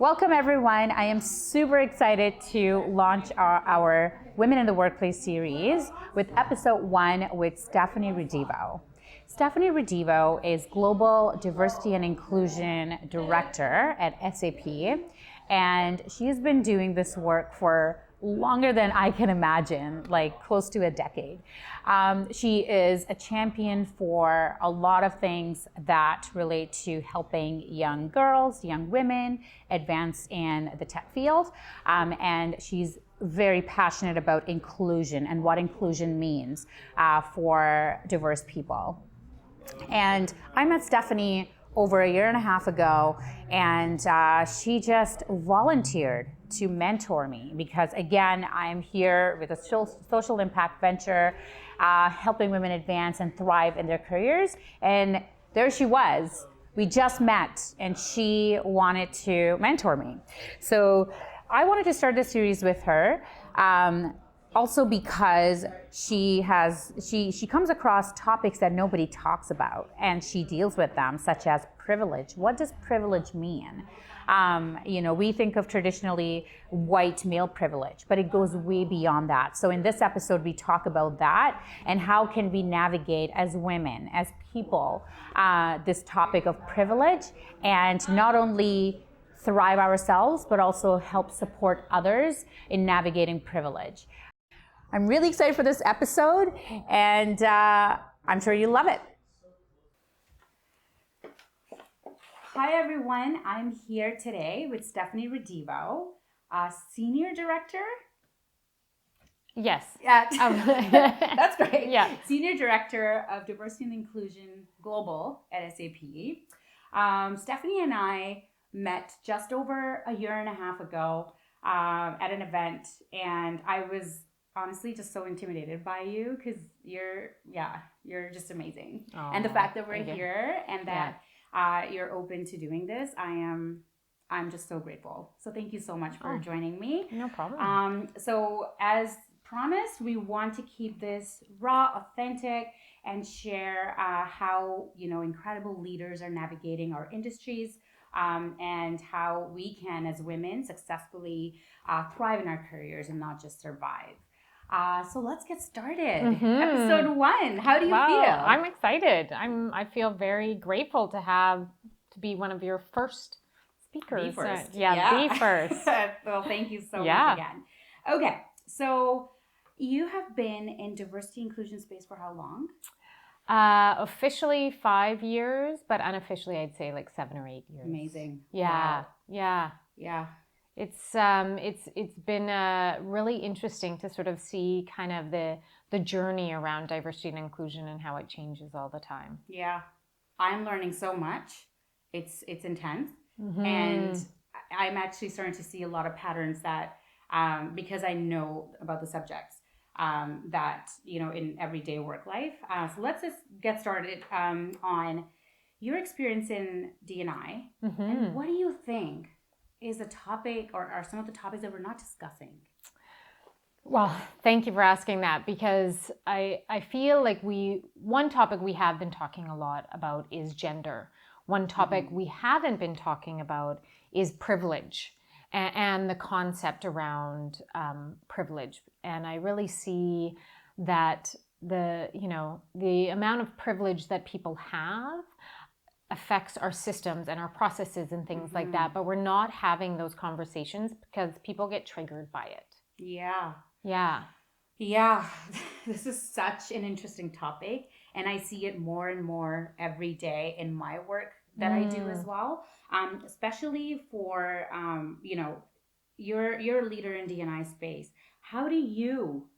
Welcome everyone. I am super excited to launch our Women in the Workplace series with episode 1 with Stephanie Redivo. Stephanie Redivo is Global Diversity and Inclusion Director at SAP, and she's been doing this work for longer than I can imagine, like close to a decade. She is a champion for a lot of things that relate to helping young girls, young women advance in the tech field. And she's very passionate about inclusion and what inclusion means for diverse people. And I met Stephanie over a year and a half ago, and she just volunteered to mentor me because, again, I'm here with a social impact venture, helping women advance and thrive in their careers. And there she was. We just met, and she wanted to mentor me. So I wanted to start this series with her. Also because she comes across topics that nobody talks about, and she deals with them, such as privilege. What does privilege mean? We think of traditionally white male privilege, but it goes way beyond that. So in this episode, we talk about that and how can we navigate as women, as people, this topic of privilege, and not only thrive ourselves, but also help support others in navigating privilege. I'm really excited for this episode, and I'm sure you love it. Hi, everyone. I'm here today with Stephanie Redivo, Senior Director. Yes. That's great. Yeah. Senior Director of Diversity and Inclusion Global at SAP. Stephanie and I met just over a year and a half ago at an event, and I was honestly just so intimidated by you because you're just amazing. Oh, and the fact that we're here and that you're open to doing this, I'm just so grateful. So thank you so much for joining me. No problem. So as promised, we want to keep this raw, authentic, and share how incredible leaders are navigating our industries, and how we can, as women, successfully thrive in our careers and not just survive. So let's get started. Mm-hmm. Episode 1. How do you feel? I'm excited. I feel very grateful to be one of your first speakers. The first. The first. Well, thank you so much again. Okay, so you have been in diversity inclusion space for how long? Officially 5 years, but unofficially I'd say like 7 or 8 years. Amazing. Yeah. Wow. Yeah. It's been really interesting to sort of see kind of the journey around diversity and inclusion and how it changes all the time. Yeah, I'm learning so much. It's intense, mm-hmm. and I'm actually starting to see a lot of patterns that because I know about the subjects that in everyday work life. So let's just get started on your experience in D&I, mm-hmm. and what do you think is a topic or are some of the topics that we're not discussing? Well, thank you for asking that, because I feel like one topic we have been talking a lot about is gender. One topic we haven't been talking about is privilege and the concept around privilege. And I really see that the amount of privilege that people have affects our systems and our processes and things like that, but we're not having those conversations because people get triggered by it. Yeah. This is such an interesting topic, and I see it more and more every day in my work that I do as well, especially for you're a leader in D&I space. How do you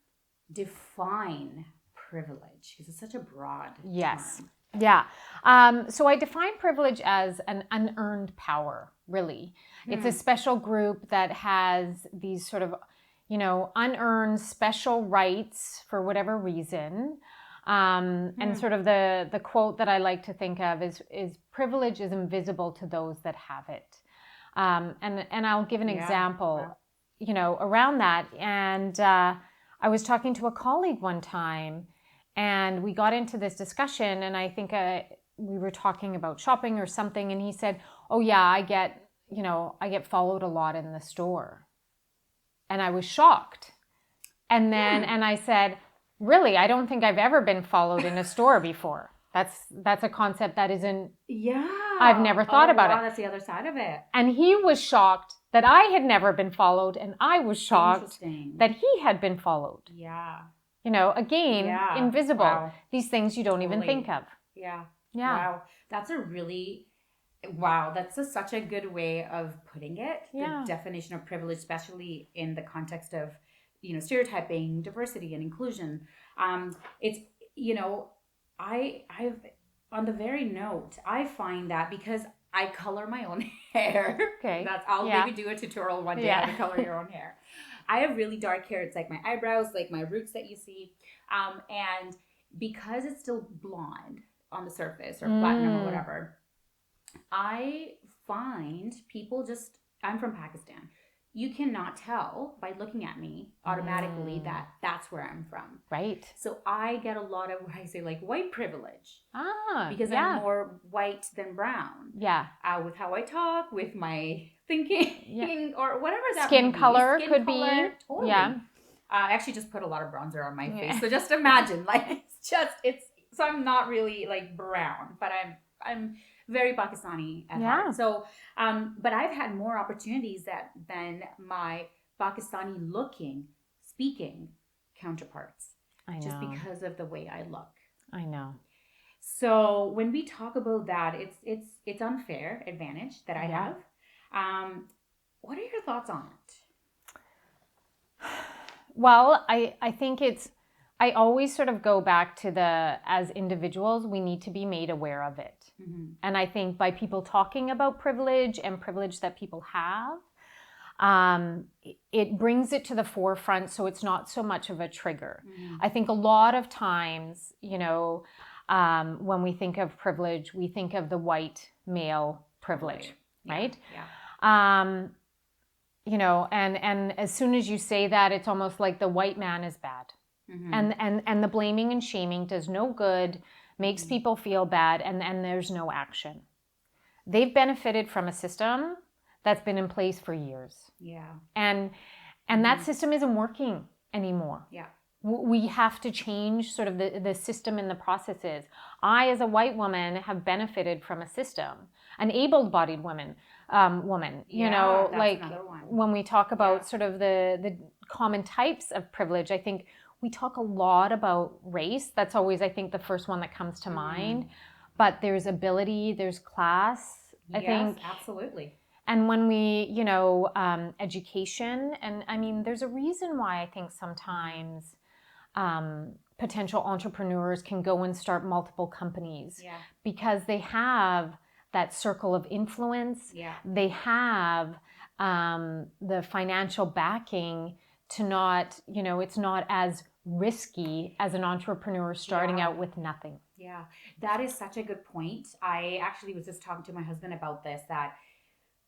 define privilege? Because it's such a broad term. Yeah. So I define privilege as an unearned power, really. It's a special group that has these sort of, unearned special rights for whatever reason. And sort of the quote that I like to think of is privilege is invisible to those that have it. And I'll give an example, around that. And I was talking to a colleague one time, and we got into this discussion, and I think we were talking about shopping or something, and he said, "Oh yeah, I get I get followed a lot in the store. And I was shocked. And then, and I said, really, I don't think I've ever been followed in a store before. That's a concept that isn't, I've never thought about it. That's the other side of it. And he was shocked that I had never been followed, and I was shocked that he had been followed. Yeah. Again, invisible. Wow. These things you don't even think of. Yeah. Wow. That's such a good way of putting it. The definition of privilege, especially in the context of, stereotyping, diversity, and inclusion. It's, I've on the very note, I find that because I color my own hair. Okay. I'll maybe do a tutorial one day how to color your own hair. I have really dark hair. It's like my eyebrows, like my roots that you see. And because it's still blonde on the surface or platinum or whatever, I find people I'm from Pakistan. You cannot tell by looking at me automatically that that's where I'm from. Right. So I get a lot of what I say like white privilege. Because yeah. I'm more white than brown. Yeah. With how I talk, with my thinking, or whatever that skin color Skin could color, be. Totally. Yeah. I actually just put a lot of bronzer on my face. So just imagine, like, so I'm not really like brown, but I'm very Pakistani at heart. So, but I've had more opportunities than my Pakistani speaking counterparts. I know. Just because of the way I look. I know. So when we talk about that, it's unfair advantage that I have. What are your thoughts on it? Well, I think I always sort of go back to as individuals, we need to be made aware of it. Mm-hmm. And I think by people talking about privilege and privilege that people have, it brings it to the forefront so it's not so much of a trigger. Mm-hmm. I think a lot of times, when we think of privilege, we think of the white male privilege, right? Yeah. And as soon as you say that, it's almost like the white man is bad. Mm-hmm. And the blaming and shaming does no good, makes people feel bad, and there's no action. They've benefited from a system that's been in place for years. Yeah. And that system isn't working anymore. Yeah. We have to change sort of the system and the processes. I, as a white woman, have benefited from a system. An able-bodied woman, like when we talk about sort of the common types of privilege, I think we talk a lot about race. That's always, I think, the first one that comes to mind. But there's ability, there's class, I think. Yes, absolutely. And when we, education, and I mean, there's a reason why I think sometimes potential entrepreneurs can go and start multiple companies because they have that circle of influence. Yeah. They have the financial backing to not, it's not as risky as an entrepreneur starting out with nothing. Yeah, that is such a good point. I actually was just talking to my husband about this, that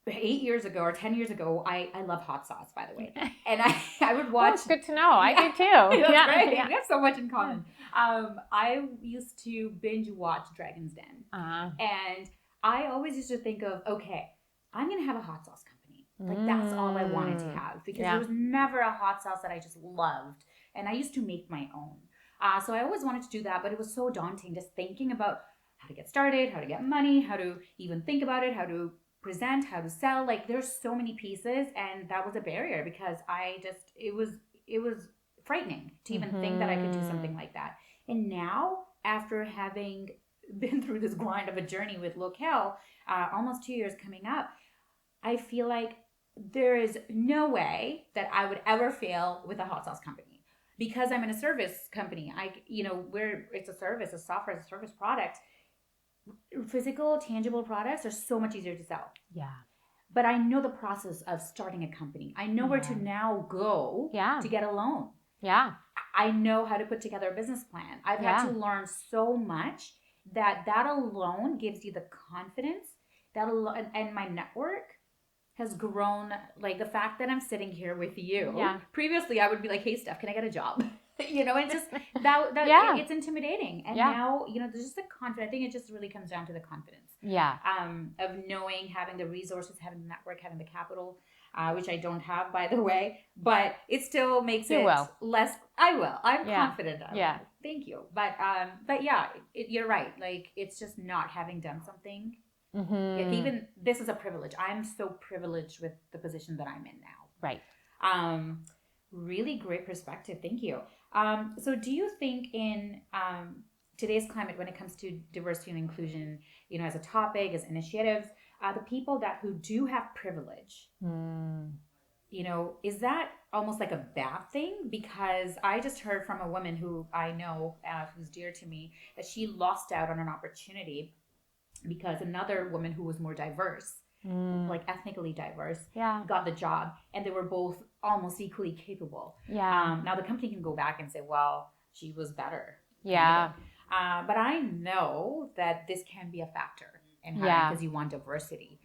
8 years ago or 10 years ago, I love hot sauce, by the way. And I would watch. That's good to know. I do too. That's great. Yeah. We have so much in common. I used to binge watch Dragon's Den. And I always used to think of, okay, I'm going to have a hot sauce company. Like that's all I wanted to have, because there was never a hot sauce that I just loved. And I used to make my own. So I always wanted to do that, but it was so daunting just thinking about how to get started, how to get money, how to even think about it, how to present, how to sell. Like there's so many pieces, and that was a barrier because it was frightening to even think that I could do something like that. And now, after having been through this grind of a journey with Locelle, almost 2 years coming up, I feel like there is no way that I would ever fail with a hot sauce company, because I'm in a service company. It's a service, a software as a service product. Physical, tangible products are so much easier to sell. Yeah. But I know the process of starting a company. I know where to now go to get a loan. Yeah. I know how to put together a business plan. I've had to learn so much that alone gives you the confidence. And my network has grown, like the fact that I'm sitting here with you. Yeah. Previously, I would be like, hey, Steph, can I get a job? It's just it's intimidating. And now, there's just the confidence. I think it just really comes down to the confidence. Yeah. Of knowing, having the resources, having the network, having the capital, which I don't have, by the way, but it still makes less. I will. I'm confident. I will. Thank you. But yeah, you're right. Like, it's just not having done something. Like, even this is a privilege. I'm so privileged with the position that I'm in now. Right. Really great perspective. Thank you. So do you think in today's climate, when it comes to diversity and inclusion, as a topic, as initiatives, the people who do have privilege, is that almost like a bad thing? Because I just heard from a woman who I know, who's dear to me, that she lost out on an opportunity because another woman who was more diverse, like ethnically diverse, got the job, and they were both almost equally capable. Now the company can go back and say, well, she was better. But I know that this can be a factor in hiring because you want diversity.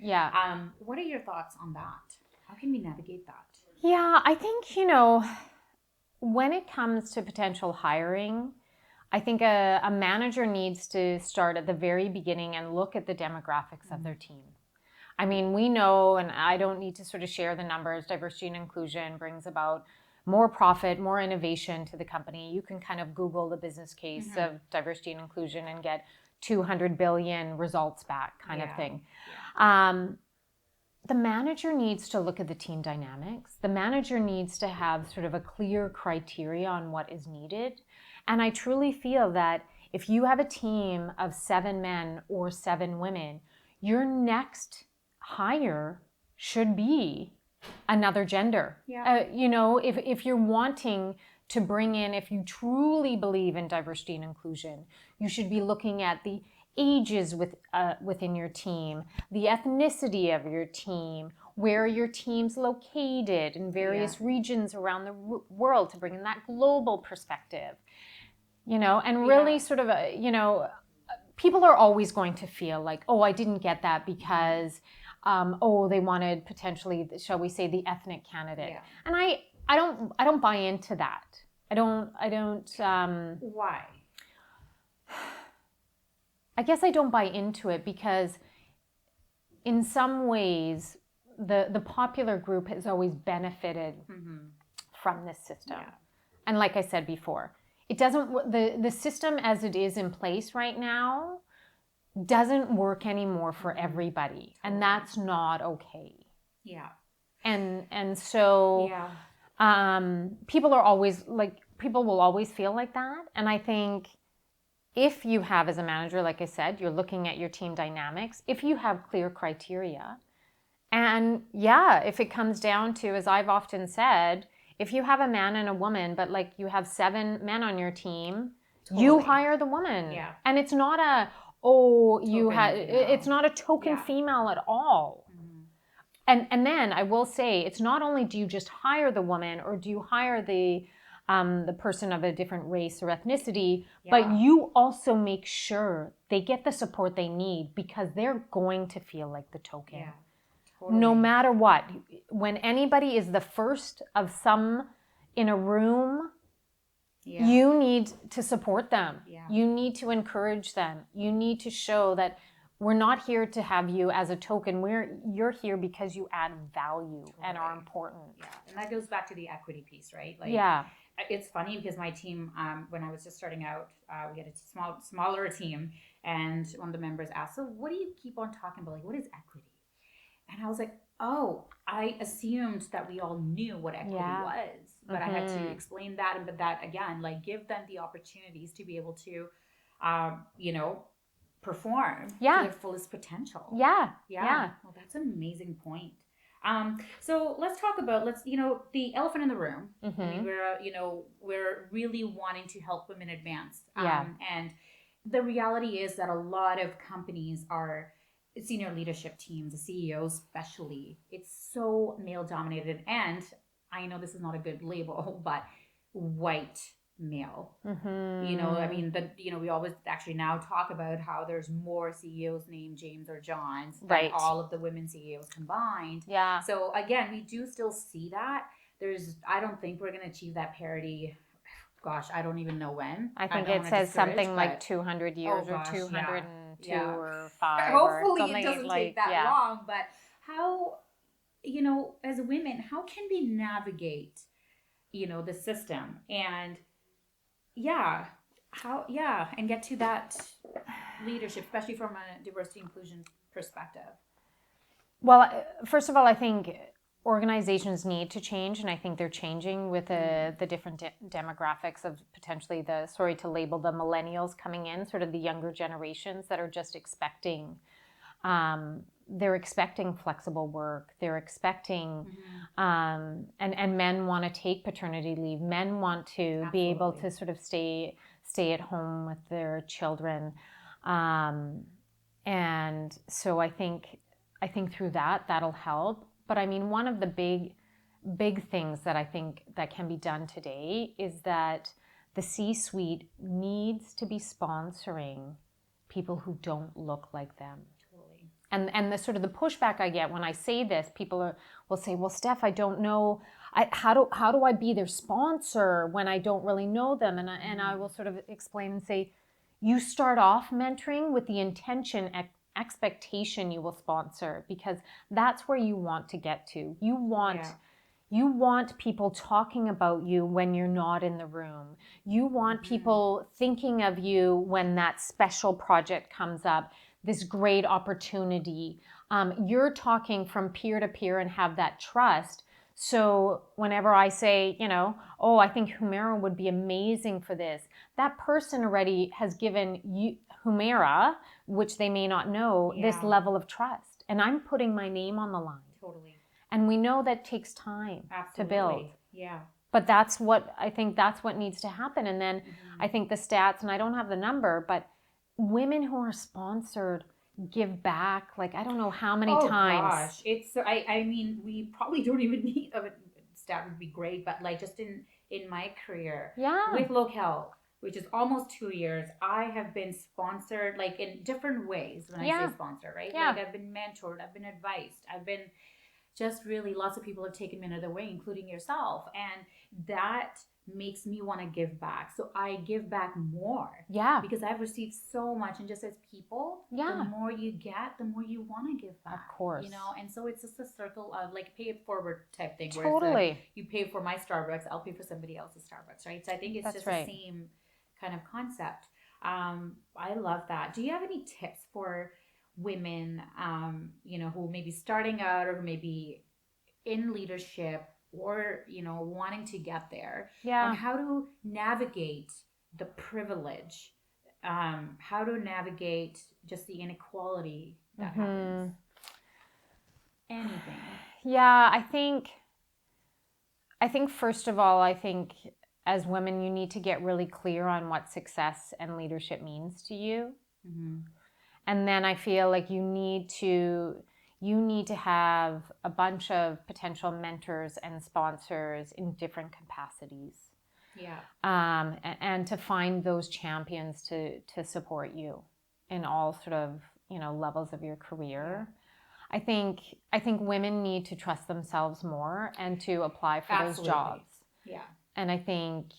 What are your thoughts on that? How can we navigate that? I think, when it comes to potential hiring, I think a manager needs to start at the very beginning and look at the demographics of their team. I mean, we know, and I don't need to sort of share the numbers, diversity and inclusion brings about more profit, more innovation to the company. You can kind of Google the business case of diversity and inclusion and get 200 billion results back kind of thing. The manager needs to look at the team dynamics. The manager needs to have sort of a clear criteria on what is needed. And I truly feel that if you have a team of 7 men or 7 women, your next hire should be another gender. If you're wanting to bring in, if you truly believe in diversity and inclusion, you should be looking at the ages within your team, the ethnicity of your team, where your team's located in various regions around the world to bring in that global perspective. And really sort of, people are always going to feel like, oh, I didn't get that because, they wanted potentially, shall we say, the ethnic candidate. And I don't buy into that. I don't. Why? I guess I don't buy into it because in some ways, the popular group has always benefited from this system. And like I said before, it doesn't, the system as it is in place right now doesn't work anymore for everybody. And that's not okay. And so people will always feel like that. And I think if you have, as a manager, like I said, you're looking at your team dynamics, if you have clear criteria, and if it comes down to, as I've often said, if you have a man and a woman, but like you have 7 men on your team, you hire the woman. And it's not it's not a token female at all. And then I will say, it's not only do you just hire the woman or do you hire the person of a different race or ethnicity, but you also make sure they get the support they need because they're going to feel like the token. No matter what. When anybody is the first of some in a room, you need to support them. You need to encourage them. You need to show that we're not here to have you as a token. You're here because you add value and are important. And that goes back to the equity piece, right? It's funny because my team, when I was just starting out, we had a smaller team, and one of the members asked, so what do you keep on talking about? Like, what is equity? And I was like, oh, I assumed that we all knew what equity was, but I had to explain that, but that again, like, give them the opportunities to be able to, perform to their fullest potential. Well, that's an amazing point. So let's talk about, the elephant in the room. I mean, we're really wanting to help women advance. And the reality is that a lot of companies are senior leadership teams, the CEOs especially, it's so male dominated. And I know this is not a good label, but white male. I mean, we always actually now talk about how there's more CEOs named James or Johns than all of the women CEOs combined. So again, we do still see that. I don't think we're going to achieve that parity gosh, I don't even know when. I think don't it wanna says discourage, something like but 200 years or gosh, 202 yeah. or 5 or Hopefully something it doesn't like, take that yeah. long, but how, as women, how can we navigate, the system and and get to that leadership, especially from a diversity inclusion perspective? Well, first of all, I think organizations need to change, and I think they're changing with the different demographics of potentially to label the millennials coming in, sort of the younger generations that are just expecting, they're expecting flexible work. They're expecting, and men want to take paternity leave. Men want to be able to sort of stay at home with their children, and so I think through that'll help. But I mean, one of the big things that I think that can be done today is that the C-suite needs to be sponsoring people who don't look like them. Totally. And the sort of the pushback I get when I say this, people will say, "Well, Steph, I don't know. How do I be their sponsor when I don't really know them?" And I will sort of explain and say, you start off mentoring with the intention, expectation you will sponsor, because that's where you want to get to. You want people talking about you when you're not in the room. You want people thinking of you when that special project comes up, this great opportunity. You're talking from peer to peer and have that trust. So whenever I say, oh, I think Humaira would be amazing for this, that person already has given you, Humaira, which they may not know, this level of trust. And I'm putting my name on the line. Totally. And we know that takes time to build. Yeah. But I think that's what needs to happen. And then I think the stats, and I don't have the number, but women who are sponsored give back, like, I don't know how many times. Gosh, it's, I mean, we probably don't even need a stat would be great, but like just in my career with Locelle, which is almost 2 years, I have been sponsored like in different ways. When I say sponsor, right? Like I've been mentored, I've been advised, I've been just really, lots of people have taken me another way, including yourself. And that makes me want to give back. So I give back more. Yeah. Because I've received so much. And just as people, the more you get, the more you want to give back. Of course. And so it's just a circle of like pay it forward type thing. Totally. You pay for my Starbucks, I'll pay for somebody else's Starbucks, right? So I think it's the same kind of concept. I love that. Do you have any tips for women, who may be starting out or who may be in leadership or, wanting to get there on how to navigate the privilege, how to navigate just the inequality that happens? Anything. Yeah, I think first of all, I think as women, you need to get really clear on what success and leadership means to you. And then I feel like you need to have a bunch of potential mentors and sponsors in different capacities. Yeah. And to find those champions to support you in all sort of, levels of your career. Yeah. I think women need to trust themselves more and to apply for those jobs. Yeah. And I think,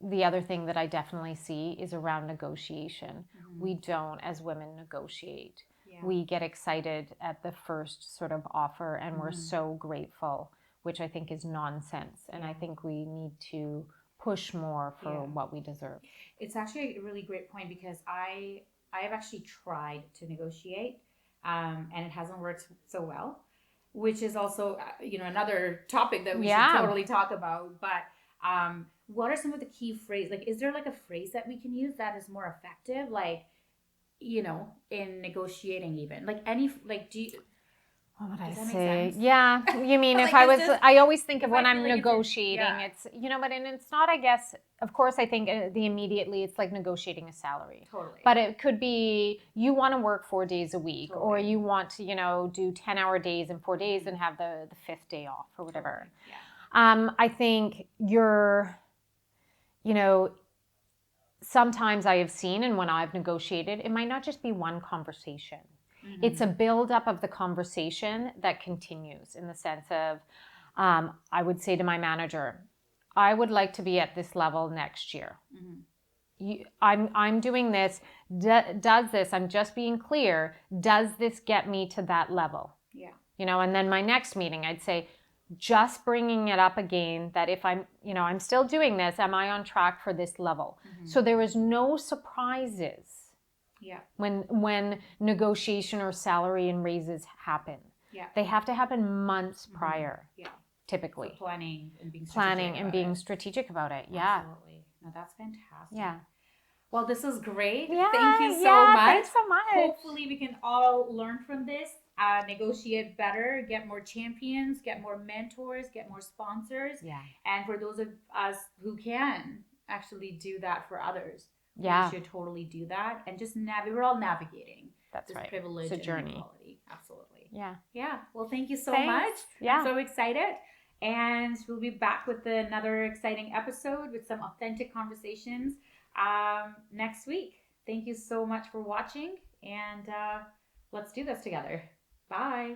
the other thing that I definitely see is around negotiation. We don't, as women, negotiate. Yeah. We get excited at the first sort of offer and we're so grateful, which I think is nonsense. And I think we need to push more for what we deserve. It's actually a really great point because I have actually tried to negotiate and it hasn't worked so well, which is also, another topic that we should totally talk about. But what are some of the key phrases? Like, is there like a phrase that we can use that is more effective? Like, in negotiating even? Like any, like, do you... What would I say? Yeah, you mean if like I always think of when I'm negotiating, it's, but and it's not, I guess, of course, I think immediately it's like negotiating a salary. Totally. But it could be you want to work 4 days a week or you want to, do 10-hour days in 4 days and have the 5th day off or whatever. Yeah. I think sometimes I have seen, and when I've negotiated, it might not just be one conversation. It's a buildup of the conversation that continues in the sense of, I would say to my manager, I would like to be at this level next year. I'm doing this. Does this, I'm just being clear, does this get me to that level? Yeah. And then my next meeting, I'd say, just bringing it up again, that if I'm still doing this, am I on track for this level? So there is no surprises when negotiation or salary and raises happen. They have to happen months prior. Typically. So planning and being strategic about it. Absolutely. No, that's fantastic. Yeah. Well, this is great. Yeah, Thank you so much. Thanks so much. Hopefully we can all learn from this, negotiate better, get more champions, get more mentors, get more sponsors. Yeah. And for those of us who can actually do that for others, we should totally do that. And just we're all navigating. That's this right. privilege It's a journey. and equality. Absolutely. Yeah. Yeah. Well, thank you so Thanks. much. Yeah. I'm so excited. And we'll be back with another exciting episode with some authentic conversations next week. Thank you so much for watching, and let's do this together. Bye.